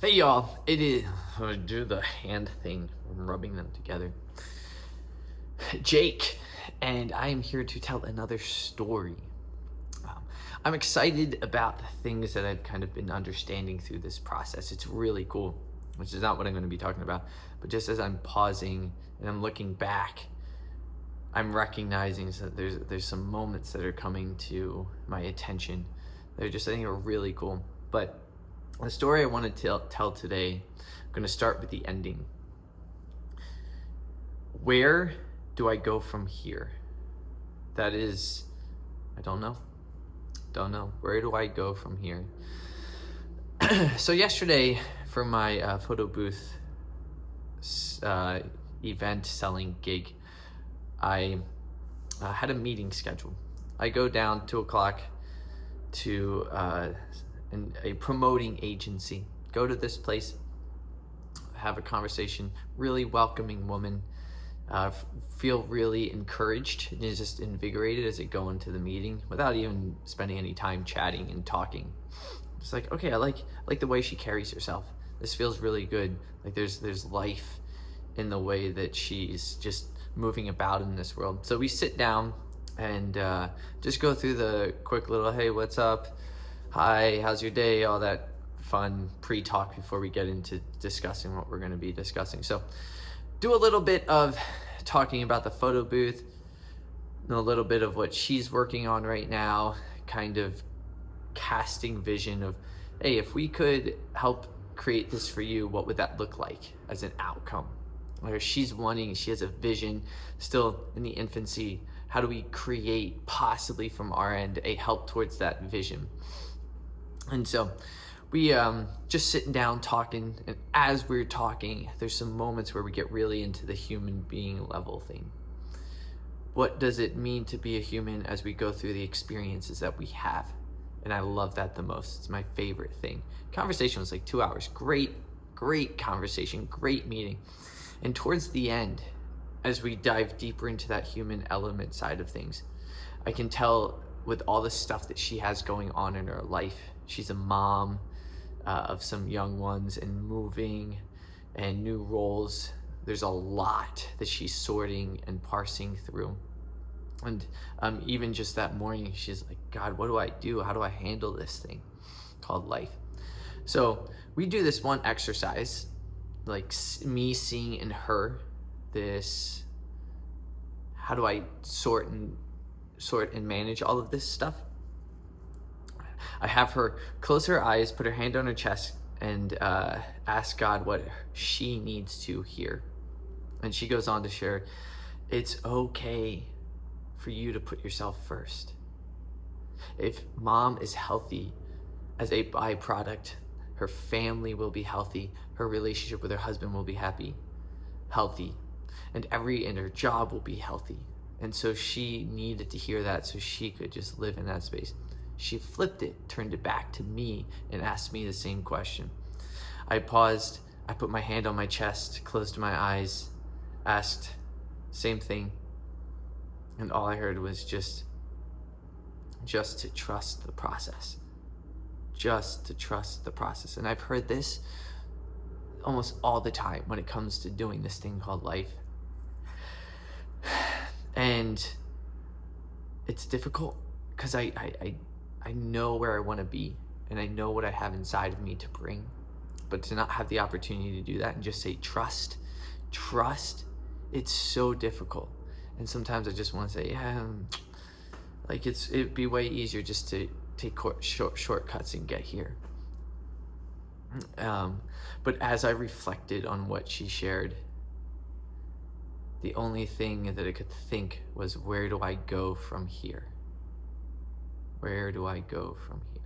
Hey y'all, it is do the hand thing. I'm rubbing them together. Jake, and I am here to tell another story. Um, I'm excited about the things that I've kind of been understanding through this process. It's really cool, which is not what I'm going to be talking about. But just as I'm pausing and I'm looking back, I'm recognizing that there's some moments that are coming to my attention. They're just, I think, are really cool. But the story I want to tell today, I'm going to start with the ending. Where do I go from here? That is, I don't know. Don't know. Where do I go from here? So yesterday, for my photo booth event selling gig, I had a meeting scheduled. I go down 2:00 to a promoting agency. Go to this place, have a conversation. Really welcoming woman. Feel really encouraged and just invigorated as I go into the meeting without even spending any time chatting and talking. Just like, okay, I like the way she carries herself. This feels really good. Like there's life in the way that she's just moving about in this world. So we sit down and just go through the quick little, hey, what's up? Hi, how's your day? All that fun pre-talk before we get into discussing what we're going to be discussing. So do a little bit of talking about the photo booth, and a little bit of what she's working on right now, kind of casting vision of, hey, if we could help create this for you, what would that look like as an outcome? Or she has a vision still in the infancy. How do we create, possibly from our end, a help towards that vision? And so we just sitting down talking, and as we're talking, there's some moments where we get really into the human being level thing. What does it mean to be a human as we go through the experiences that we have? And I love that the most. It's my favorite thing. Conversation was like 2 hours. Great conversation, great meeting. And towards the end, as we dive deeper into that human element side of things, I can tell with all the stuff that she has going on in her life. She's a mom of some young ones and moving and new roles. There's a lot that she's sorting and parsing through. And even just that morning, she's like, God, what do I do? How do I handle this thing called life? So we do this one exercise, like me seeing in her this, how do I sort and manage all of this stuff? I have her close her eyes, put her hand on her chest, and ask God what she needs to hear. And she goes on to share, it's okay for you to put yourself first. If mom is healthy as a byproduct, her family will be healthy, her relationship with her husband will be healthy, and her job will be healthy. And so she needed to hear that so she could just live in that space. She flipped it, turned it back to me, and asked me the same question. I paused, I put my hand on my chest, closed my eyes, asked, same thing. And all I heard was just to trust the process. Just to trust the process. And I've heard this almost all the time when it comes to doing this thing called life. And it's difficult because I know where I want to be, and I know what I have inside of me to bring. But to not have the opportunity to do that and just say trust, it's so difficult. And sometimes I just want to say, yeah, like it'd be way easier just to take shortcuts and get here. But as I reflected on what she shared, the only thing that I could think was, where do I go from here? Where do I go from here?